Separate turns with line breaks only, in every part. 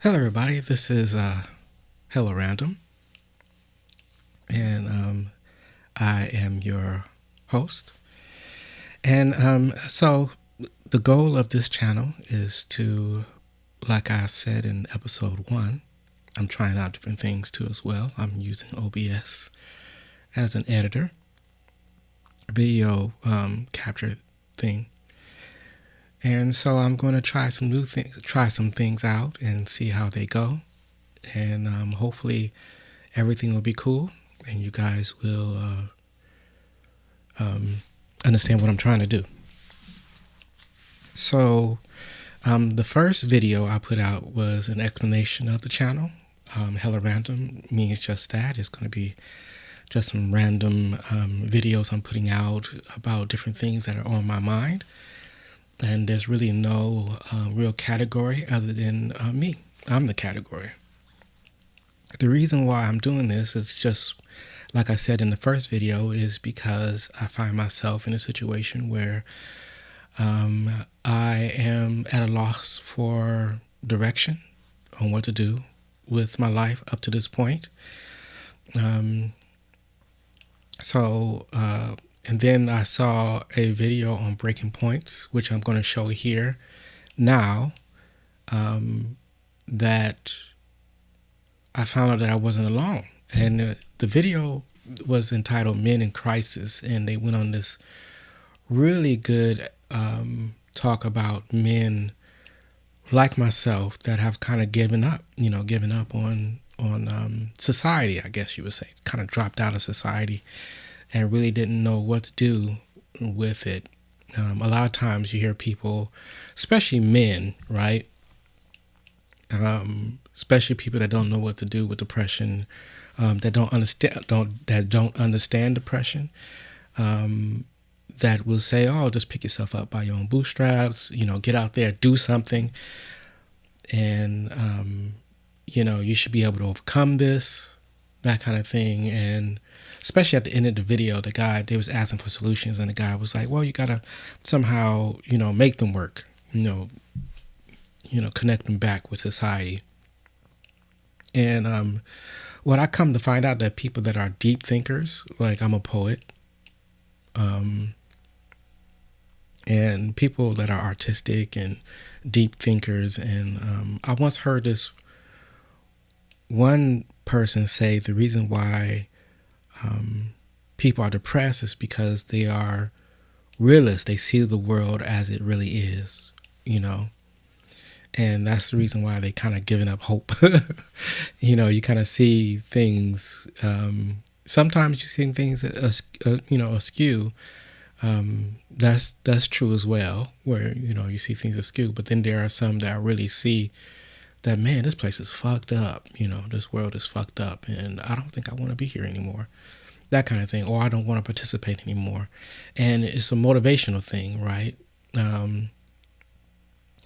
Hello, everybody. This is Hello Random, and I am your host. And so, the goal of this channel is to, like I said in episode one, I'm trying out different things too as well. I'm using OBS as an editor, video capture thing. And so I'm going to try some new things, try some things out, and see how they go. And hopefully, everything will be cool, and you guys will understand what I'm trying to do. So, the first video I put out was an explanation of the channel. Hella random means just that. It's going to be just some random videos I'm putting out about different things that are on my mind. And there's really no real category other than me. I'm the category. The reason why I'm doing this is just, like I said in the first video, is because I find myself in a situation where I am at a loss for direction on what to do with my life up to this point. And then I saw a video on breaking points, which I'm going to show here now, that I found out that I wasn't alone. And the video was entitled Men in Crisis, and they went on this really good talk about men like myself that have kind of given up on society, I guess you would say, kind of dropped out of society and really didn't know what to do with it. A lot of times you hear people, especially men, right? Especially people that don't know what to do with depression, that don't understand depression, that will say, "Oh, just pick yourself up by your own bootstraps. Get out there, do something, and you should be able to overcome this." That kind of thing. And especially at the end of the video, they was asking for solutions, and the guy was like, "Well, you gotta somehow, make them work. Connect them back with society." And what I come to find out, that people that are deep thinkers, like I'm a poet, and people that are artistic and deep thinkers, and I once heard this one person say the reason why people are depressed is because they are realists. They see the world as it really is, and that's the reason why they kind of giving up hope. You kind of see things. Sometimes you see things askew. That's true as well, where you see things askew. But then there are some that really see that, man, this place is fucked up. This world is fucked up, and I don't think I want to be here anymore. That kind of thing, or I don't want to participate anymore. And it's a motivational thing, right? And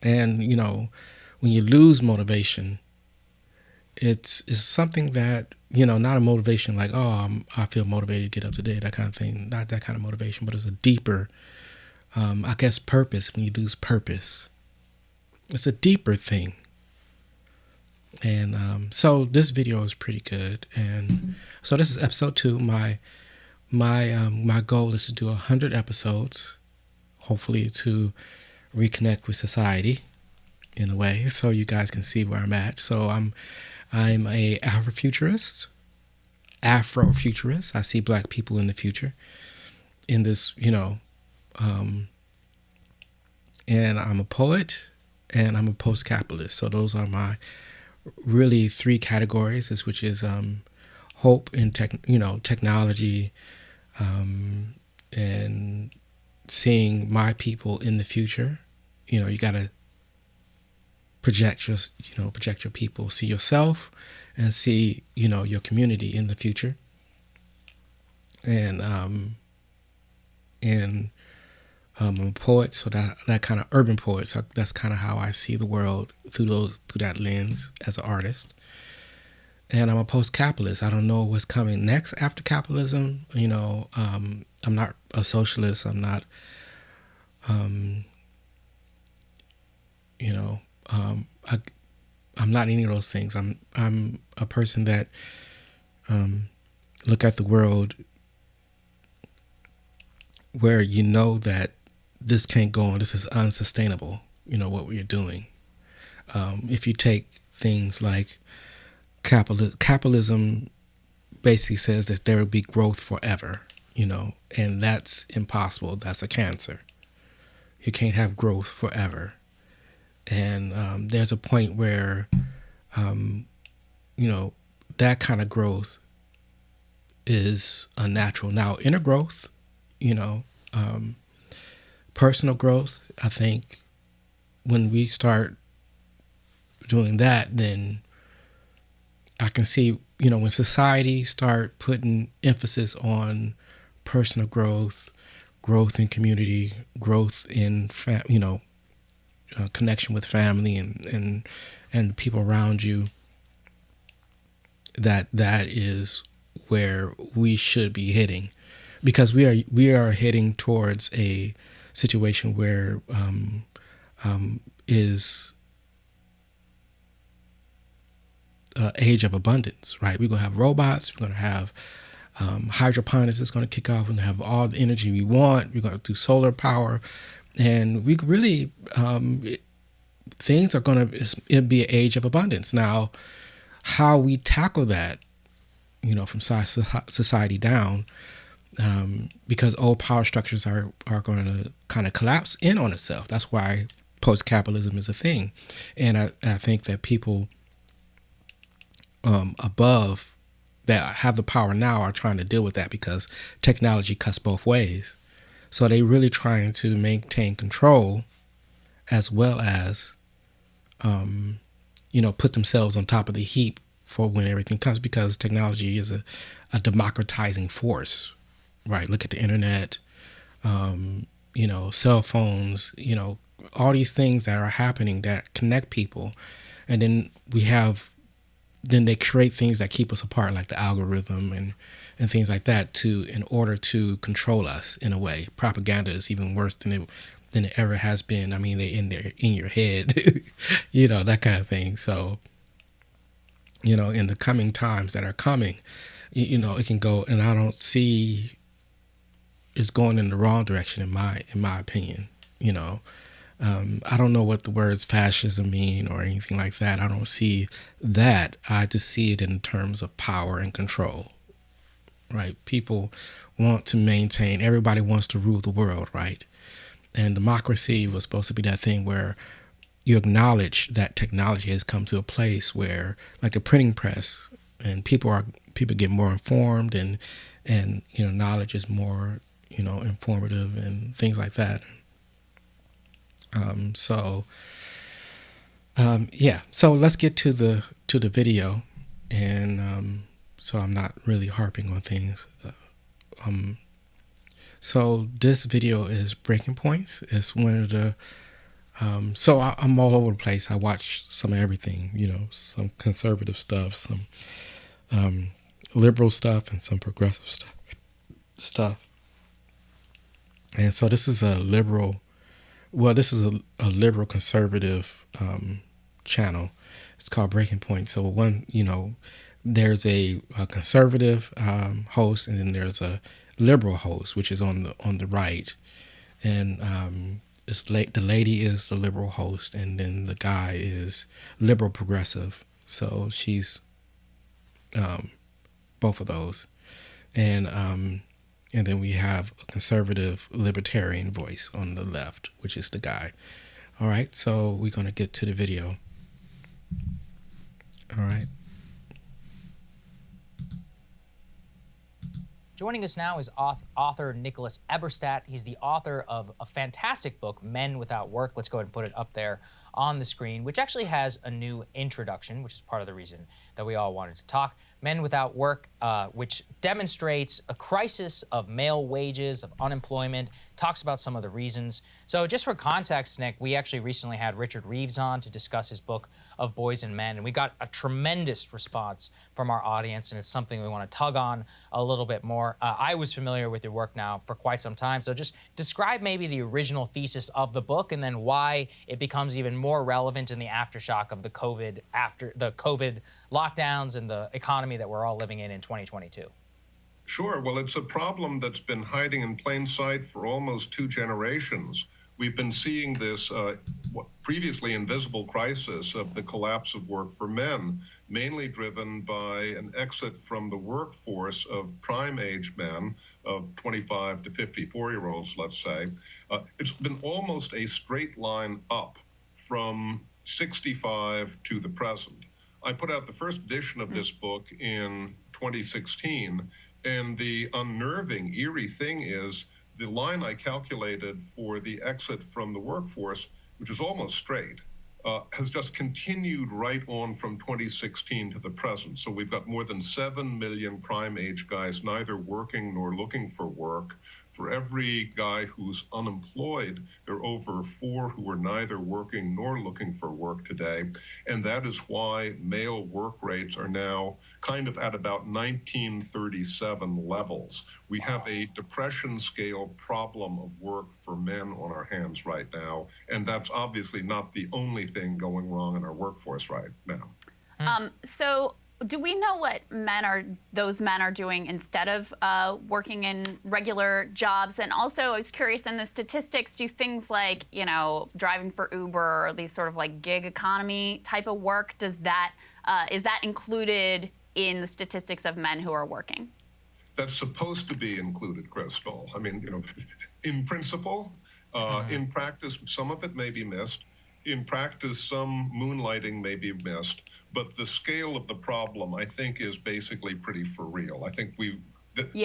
when you lose motivation, it's something that not a motivation like, oh, I feel motivated to get up today, that kind of thing. Not that kind of motivation, but it's a deeper, I guess, purpose. When you lose purpose, it's a deeper thing. And so this video is pretty good. And so this is episode 2. My goal is to do 100 episodes, hopefully to reconnect with society in a way, so you guys can see where I'm at. So I'm a Afrofuturist. I see black people in the future in this, and I'm a poet and I'm a post-capitalist. So those are my really 3 categories, which is hope in technology, and seeing my people in the future. You gotta project your people, see yourself, and see your community in the future. And I'm a poet, so that kind of urban poet. So that's kind of how I see the world through that lens as an artist. And I'm a post-capitalist. I don't know what's coming next after capitalism. I'm not a socialist. I'm not, I'm not any of those things. I'm a person that look at the world where you know that this can't go on. This is unsustainable. What we're doing. If you take things like capitalism, basically says that there will be growth forever. And that's impossible. That's a cancer. You can't have growth forever. And there's a point where, that kind of growth is unnatural. Now, inner growth, personal growth, I think when we start doing that, then I can see, when society start putting emphasis on personal growth, growth in community, growth in, connection with family and people around you, that is where we should be heading, because we are heading towards a situation where is age of abundance, right? We're gonna have robots. We're gonna have hydroponics is going to kick off. We're going to have all the energy we want. We're going to do solar power, and we really things are going to it'll be an age of abundance. Now, how we tackle that, from society down, because old power structures are going to kind of collapse in on itself. That's why post-capitalism is a thing, and I think that people above that have the power now are trying to deal with that, because technology cuts both ways. So they really trying to maintain control as well as, put themselves on top of the heap for when everything comes, because technology is a democratizing force, right? Look at the internet, cell phones, all these things that are happening that connect people. And then they create things that keep us apart, like the algorithm and things like that, in order to control us in a way. Propaganda is even worse than it ever has been. I mean, they in your head, that kind of thing. So, in the coming times that are coming, it can go, and I don't see it's going in the wrong direction in my opinion. I don't know what the words fascism mean or anything like that. I don't see that. I just see it in terms of power and control, right? People want to maintain, everybody wants to rule the world, right? And democracy was supposed to be that thing where you acknowledge that technology has come to a place where, like the printing press, and people get more informed, and knowledge is more, informative and things like that. So let's get to the video, and so I'm not really harping on things. So this video is Breaking Points. It's one of the so I'm all over the place. I watch some of everything, some conservative stuff, some liberal stuff, and some progressive stuff. And so this is a liberal. Well, this is a liberal conservative channel. It's called Breaking Point. So there's a conservative host, and then there's a liberal host, which is on the right, and the lady is the liberal host, and then the guy is liberal progressive. So she's both of those, and then we have a conservative libertarian voice on the left, which is the guy. All right, so we're going to get to the video. All right.
Joining us now is author Nicholas Eberstadt. He's the author of a fantastic book, Men Without Work. Let's go ahead and put it up there on the screen, which actually has a new introduction, which is part of the reason that we all wanted to talk. Men Without Work, which demonstrates a crisis of male wages, of unemployment, talks about some of the reasons. So just for context, Nick, we actually recently had Richard Reeves on to discuss his book of Boys and Men, and we got a tremendous response from our audience, and it's something we want to tug on a little bit more. I was familiar with your work now for quite some time, so just describe maybe the original thesis of the book and then why it becomes even more relevant in the aftershock of the COVID lockdowns and the economy that we're all living in 2022.
Sure. Well, it's a problem that's been hiding in plain sight for almost 2 generations. We've been seeing this previously invisible crisis of the collapse of work for men, mainly driven by an exit from the workforce of prime age men, of 25 to 54-year-olds, let's say. It's been almost a straight line up from 65 to the present. I put out the first edition of this book in 2016, and the unnerving, eerie thing is the line I calculated for the exit from the workforce, which is almost straight, has just continued right on from 2016 to the present. So we've got more than 7 million prime age guys neither working nor looking for work. For every guy who's unemployed, there are over 4 who are neither working nor looking for work today. And that is why male work rates are now kind of at about 1937 levels. We have a depression scale problem of work for men on our hands right now. And that's obviously not the only thing going wrong in our workforce right now.
So do we know what those men are doing instead of working in regular jobs? And also, I was curious, in the statistics, do things like, driving for Uber or these sort of like gig economy type of work, is that included in the statistics of men who are working?
That's supposed to be included, Crystal. I mean, in principle, in practice, some of it may be missed. In practice, some moonlighting may be missed. But the scale of the problem, I think, is basically pretty for real. I think the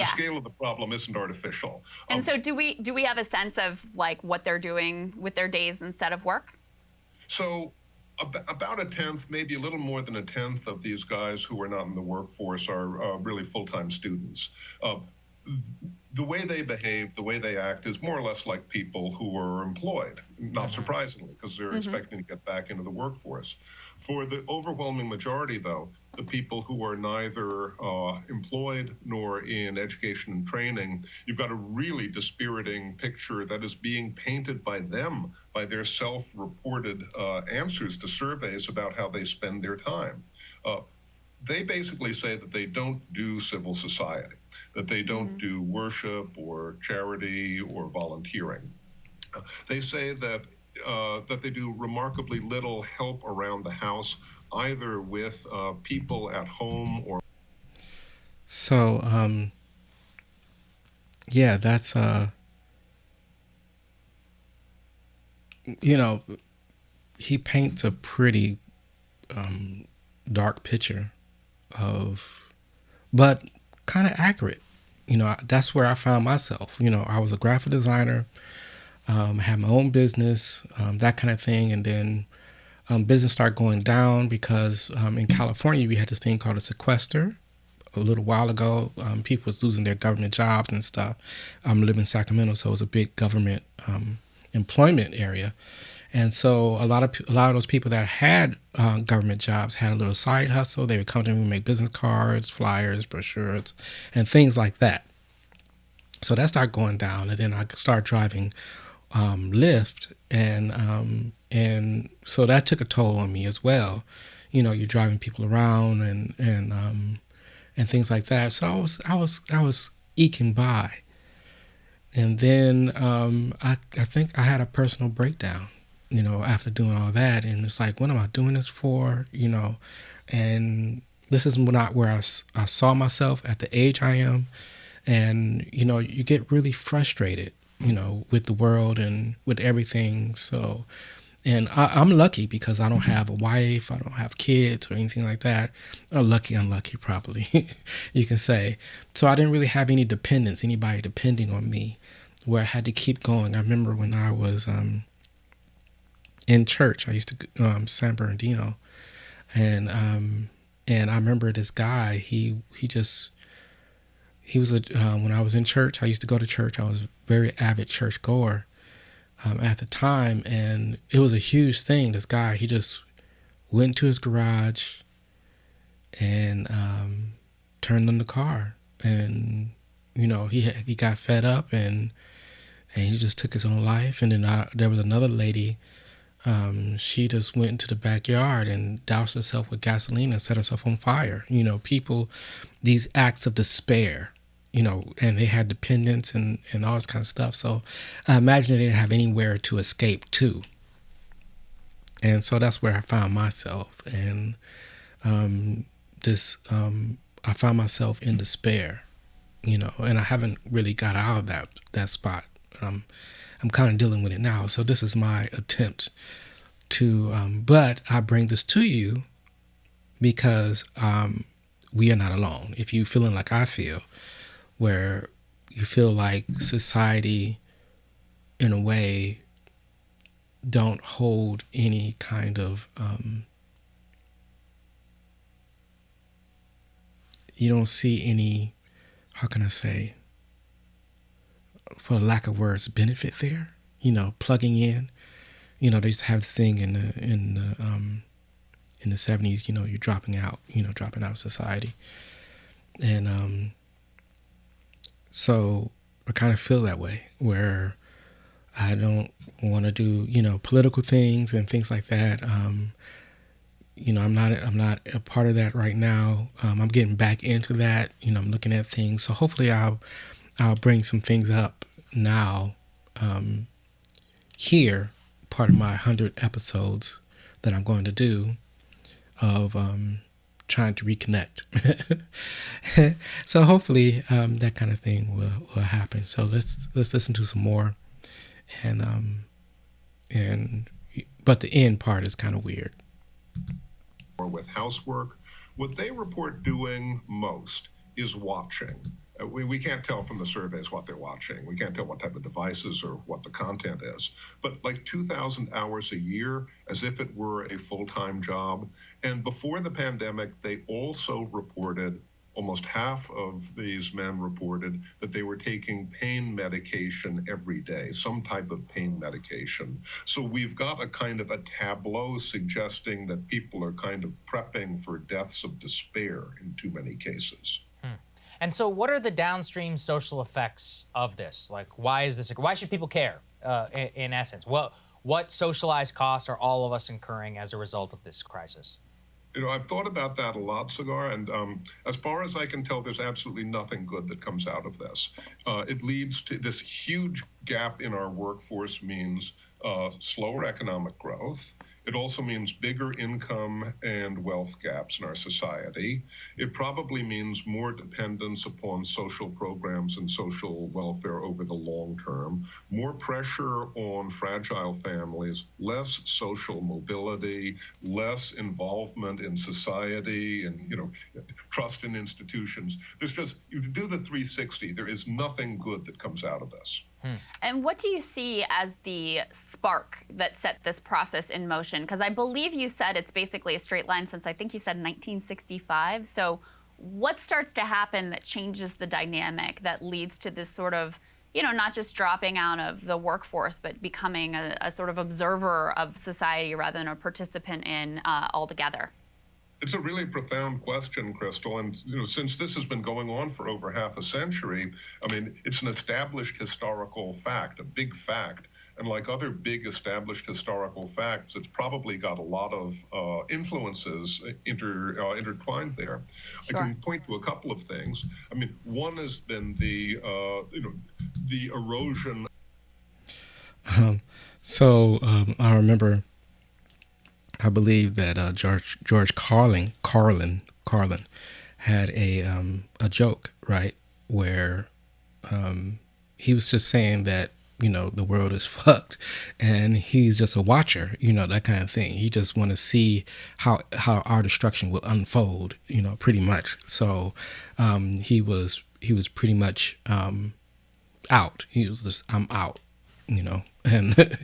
scale of the problem isn't artificial.
And so do we have a sense of like what they're doing with their days instead of work?
So about a tenth, maybe a little more than a tenth of these guys who are not in the workforce are really full-time students. The way they behave, the way they act is more or less like people who are employed, not surprisingly, because they're expecting to get back into the workforce. For the overwhelming majority, though, the people who are neither employed nor in education and training, you've got a really dispiriting picture that is being painted by them, by their self-reported answers to surveys about how they spend their time. They basically say that they don't do civil society, that they don't do worship or charity or volunteering. They say that they do remarkably little help around the house, either with people at home or.
So, yeah, that's, he paints a pretty dark picture but kind of accurate. That's where I found myself. I was a graphic designer, had my own business, that kind of thing. And then business started going down because in California, we had this thing called a sequester a little while ago. People was losing their government jobs and stuff. I live in Sacramento, so it was a big government employment area. And so a lot of those people that had government jobs had a little side hustle. They would come to me and make business cards, flyers, brochures, and things like that. So that started going down, and then I started driving Lyft, and so that took a toll on me as well. You're driving people around and things like that. So I was eking by, and then I think I had a personal breakdown. After doing all that, and it's like, what am I doing this for? And this is not where I saw myself at the age I am. And, you get really frustrated, with the world and with everything. So, and I'm lucky because I don't have a wife, I don't have kids or anything like that. Unlucky, probably, you can say. So I didn't really have any dependents, anybody depending on me, where I had to keep going. I remember when I was in church, I used to San Bernardino, and And I remember this guy. He was when I was in church. I used to go to church. I was a very avid church goer at the time, and it was a huge thing. This guy, he just went to his garage and turned on the car, and he got fed up, and he just took his own life. And then there was another lady. She just went into the backyard and doused herself with gasoline and set herself on fire. People, these acts of despair, and they had dependents and all this kind of stuff. So I imagine they didn't have anywhere to escape to. And so that's where I found myself. And I found myself in despair, and I haven't really got out of that spot. I'm kind of dealing with it now. So this is my attempt to, but I bring this to you because we are not alone. If you're feeling like I feel, where you feel like society, in a way, don't hold any kind of, you don't see any, how can I say, for lack of words, benefit there. Plugging in. They used to have this thing in the 70s. You're dropping out. Dropping out of society, and so I kind of feel that way, where I don't want to do political things and things like that. I'm not a part of that right now. I'm getting back into that. I'm looking at things. So hopefully I'll bring some things up now, here, part of my 100 episodes that I'm going to do of trying to reconnect. So hopefully that kind of thing will happen. So let's listen to some more, but the end part is kind of weird.
Or with housework, what they report doing most is watching. We can't tell from the surveys what they're watching. We can't tell what type of devices or what the content is. But like 2,000 hours a year, as if it were a full-time job. And before the pandemic, they also reported, almost half of these men reported that they were taking pain medication every day, some type of pain medication. So we've got a kind of a tableau suggesting that people are kind of prepping for deaths of despair in too many cases.
And so what are the downstream social effects of this? Like, why should people care, in essence? What socialized costs are all of us incurring as a result of this crisis?
I've thought about that a lot, Cigar, and as far as I can tell, there's absolutely nothing good that comes out of this. It leads to this huge gap in our workforce, means slower economic growth. It also means bigger income and wealth gaps in our society. It probably means more dependence upon social programs and social welfare over the long term, more pressure on fragile families, less social mobility, less involvement in society, and trust in institutions. There's just, you do the 360, there is nothing good that comes out of this.
And what do you see as the spark that set this process in motion? Because I believe you said it's basically a straight line since, I think you said 1965. So what starts to happen that changes the dynamic that leads to this sort of, not just dropping out of the workforce, but becoming a sort of observer of society rather than a participant in altogether?
It's a really profound question, Crystal. And since this has been going on for over half a century, it's an established historical fact, a big fact. And like other big established historical facts, it's probably got a lot of influences intertwined there. Sure. I can point to a couple of things. One has been the erosion.
I remember. I believe that George Carlin had a joke, right, where he was just saying that the world is fucked, and he's just a watcher, that kind of thing. He just want to see how our destruction will unfold, pretty much. So he was pretty much out. He was just, I'm out, and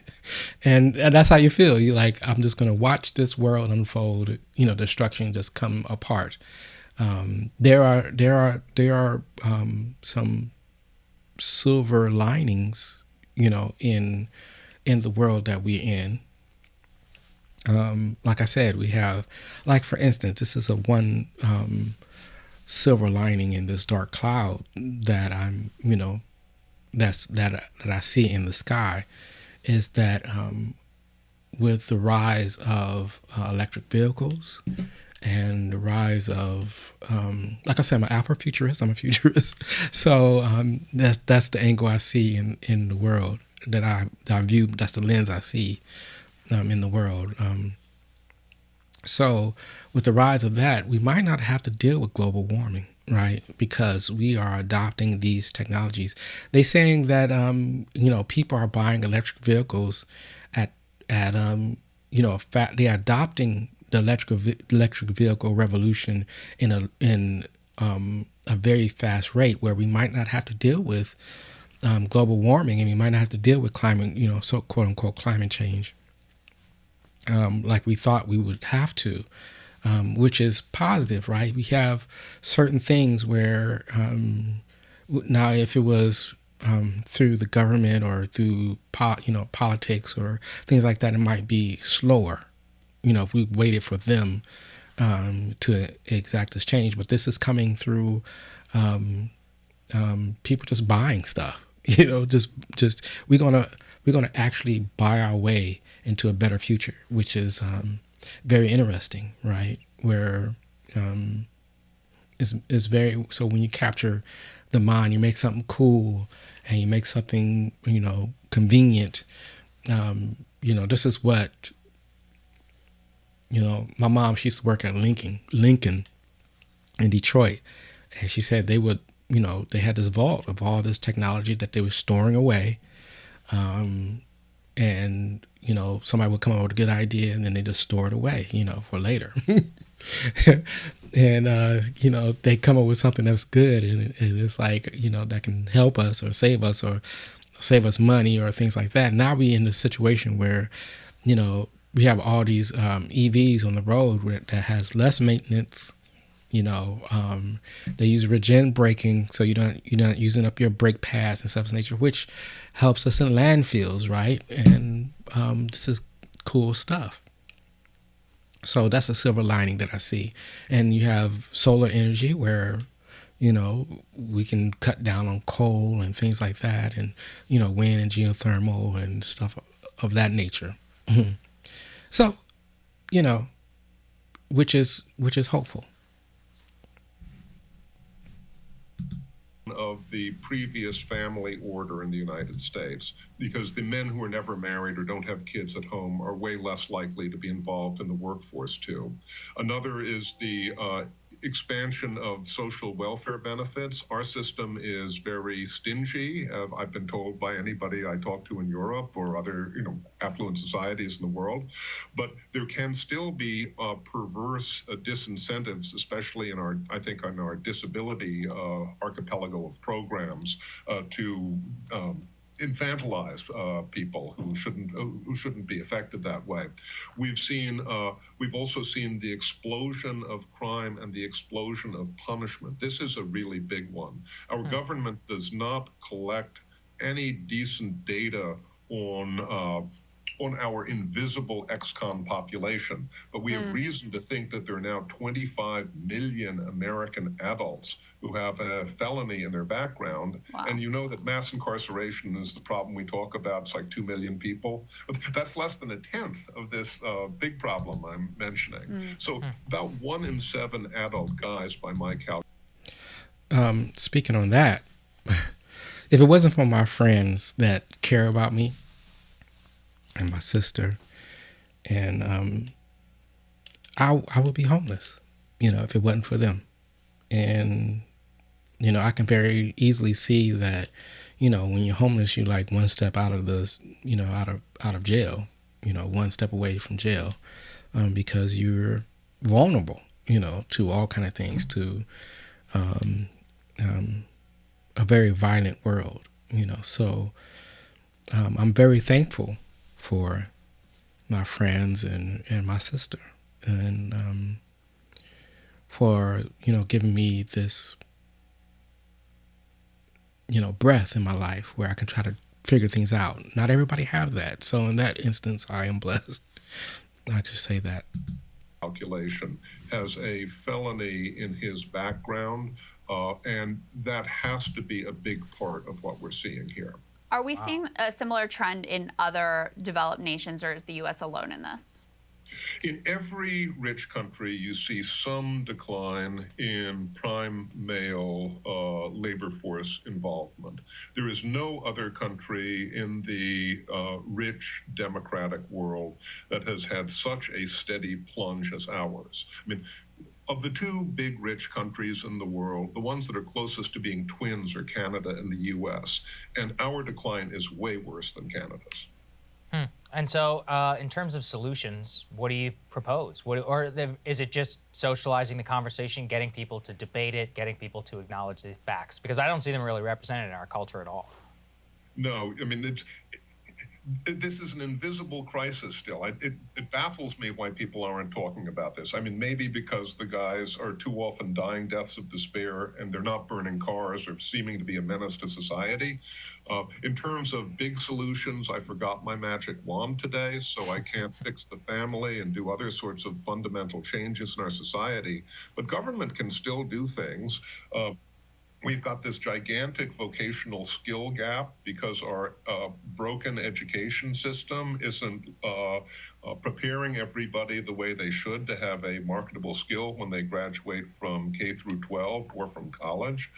and that's how you feel. You like, I'm just going to watch this world unfold. Destruction just come apart. There are some silver linings, in the world that we're in. Like I said, we have, like, for instance, this is a one silver lining in this dark cloud that that I see in the sky, is that with the rise of electric vehicles and the rise of, like I said, I'm an Afrofuturist. I'm a futurist, so that's the angle I see in the world that I view. That's the lens I see in the world. So with the rise of that, we might not have to deal with global warming, right? Because we are adopting these technologies. They're saying that people are buying electric vehicles at they're adopting the electric vehicle revolution in a very fast rate, where we might not have to deal with global warming, and we might not have to deal with climate, so quote unquote climate change, like we thought we would have to, which is positive, right? We have certain things where now, if it was through the government or through politics or things like that, it might be slower. If we waited for them to exact this change, but this is coming through people just buying stuff. Just we're gonna actually buy our way into a better future, which is very interesting, right? Where is very, so when you capture the mind, you make something cool and you make something convenient. This is what my mom, she used to work at Lincoln in Detroit, and she said they would they had this vault of all this technology that they were storing away, and somebody would come up with a good idea and then they just store it away for later. And they come up with something that's good, and it's like that can help us or save us money or things like that. Now we in this situation where we have all these EVs on the road that has less maintenance. They use regen braking, so you're not using up your brake pads and stuff of nature, which helps us in landfills, right? And this is cool stuff. So that's a silver lining that I see. And you have solar energy, where we can cut down on coal and things like that, and wind and geothermal and stuff of that nature. So which is hopeful.
Of the previous family order in the United States, because the men who are never married or don't have kids at home are way less likely to be involved in the workforce too. Another is the expansion of social welfare benefits. Our system is very stingy. I've been told by anybody I talk to in Europe or other, affluent societies in the world. But there can still be perverse disincentives, especially in our disability archipelago of programs, to infantilize people who shouldn't be affected that way. We've also seen the explosion of crime and the explosion of punishment. This is a really big one. Our government does not collect any decent data on our invisible ex-con population, but we have reason to think that there are now 25 million American adults who have a felony in their background.
Wow.
And that mass incarceration is the problem we talk about. It's like 2 million people. That's less than a tenth of this big problem I'm mentioning. So about 1 in 7 adult guys, by my calculation.
Speaking on that, if it wasn't for my friends that care about me and my sister, and I would be homeless, if it wasn't for them. And I can very easily see that, when you're homeless, you're like one step out of out of jail, one step away from jail, because you're vulnerable, to all kind of things, to a very violent world, So I'm very thankful for my friends and my sister, and for giving me this breath in my life where I can try to figure things out. Not everybody have that, so in that instance, I am blessed. I just say that.
Calculation has a felony in his background, and that has to be a big part of what we're seeing here.
Are we seeing a similar trend in other developed nations, or is the U.S. alone in this?
In every rich country, you see some decline in prime male labor force involvement. There is no other country in the rich democratic world that has had such a steady plunge as ours. I mean, of the two big rich countries in the world, the ones that are closest to being twins are Canada and the U.S., and our decline is way worse than Canada's.
And so, in terms of solutions, what do you propose? Is it just socializing the conversation, getting people to debate it, getting people to acknowledge the facts? Because I don't see them really represented in our culture at all.
No, I mean, this is an invisible crisis still. It baffles me why people aren't talking about this. I mean, maybe because the guys are too often dying deaths of despair and they're not burning cars or seeming to be a menace to society. In terms of big solutions, I forgot my magic wand today, so I can't fix the family and do other sorts of fundamental changes in our society. But government can still do things. We've got this gigantic vocational skill gap because our broken education system isn't preparing everybody the way they should to have a marketable skill when they graduate from K through 12 or from college.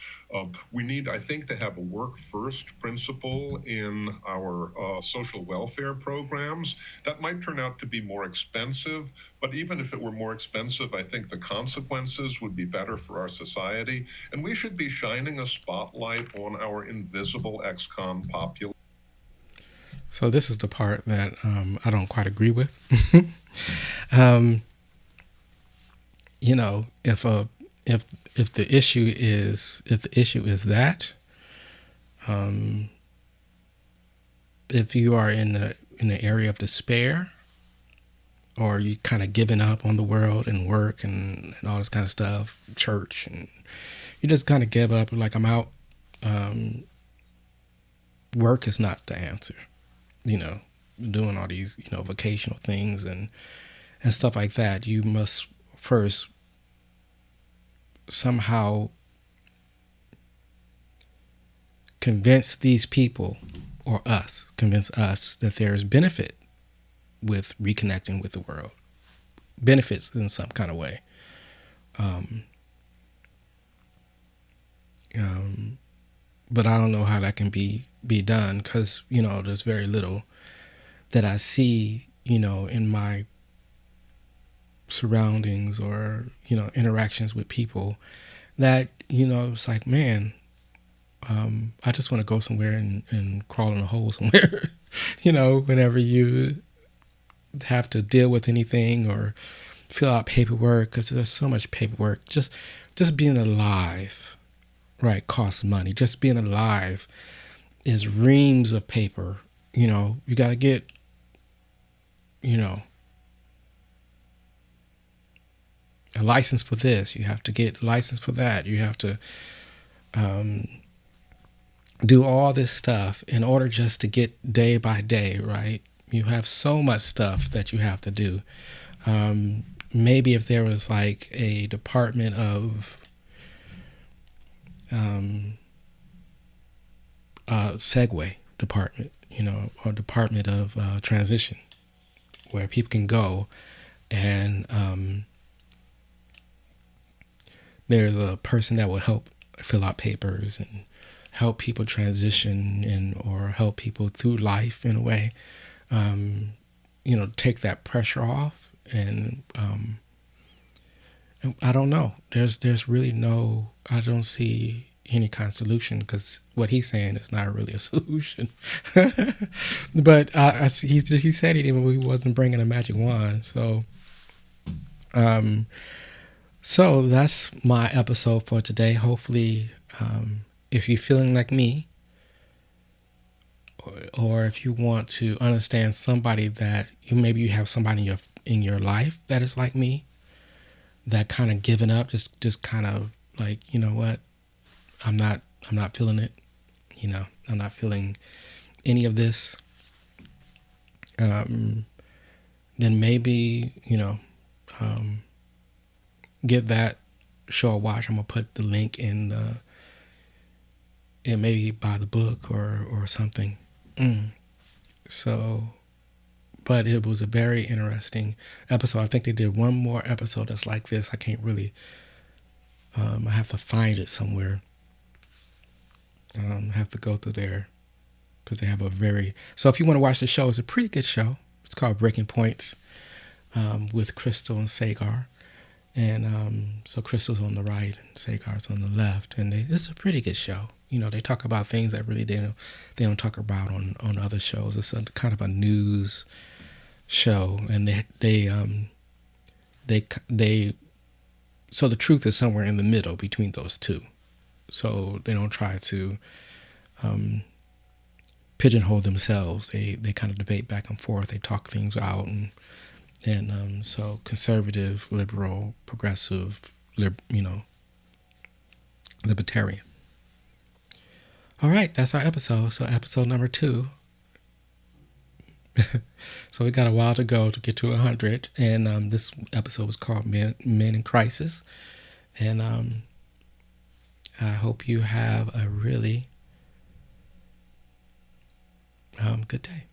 We need, I think, to have a work-first principle in our social welfare programs. That might turn out to be more expensive, but even if it were more expensive, I think the consequences would be better for our society. And we should be shining a spotlight on our invisible ex-con population.
So this is the part that I don't quite agree with. If the issue is that, if you are in the area of despair, or you kind of giving up on the world and work and all this kind of stuff, church, and you just kind of give up, like, I'm out. Work is not the answer. Doing all these, vocational things and stuff like that. You must first somehow convince these people, or convince us that there is benefit with reconnecting with the world. Benefits in some kind of way. But I don't know how that can be done, because there's very little that I see in my surroundings or interactions with people that it's like, man, I just want to go somewhere and crawl in a hole somewhere. Whenever you have to deal with anything or fill out paperwork, because there's so much paperwork. Just being alive, right, costs money. Just being alive is reams of paper. You got to get, a license for this. You have to get a license for that. You have to do all this stuff in order just to get day by day, right? You have so much stuff that you have to do. Maybe if there was like a department of segue department, or department of transition, where people can go and there's a person that will help fill out papers and help people transition or help people through life in a way, take that pressure off. And I don't know. There's really I don't see any kind of solution, because what he's saying is not really a solution. But he said it even when he wasn't bringing a magic wand. So that's my episode for today. Hopefully, if you're feeling like me, or if you want to understand somebody that maybe you have somebody in your life that is like me, that kind of giving up, just kind of like, you know what, I'm not feeling it, I'm not feeling any of this, then maybe, give that show a watch. I'm gonna put the link in and maybe buy the book or something. So, but it was a very interesting episode. I think they did one more episode that's like this. I can't really, I have to find it somewhere. I have to go through there because they have so if you want to watch the show, it's a pretty good show. It's called Breaking Points, with Crystal and Sagar. And so Crystal's on the right and Sagar's on the left. And it's a pretty good show. They talk about things that really they don't talk about on other shows. It's a kind of a news show, and so the truth is somewhere in the middle between those two. So they don't try to pigeonhole themselves. They kind of debate back and forth. They talk things out, and so conservative, liberal, progressive, libertarian. All right, that's our episode. So episode number 2. So we got a while to go to get to 100, and this episode was called Men in Crisis. And I hope you have a really good day.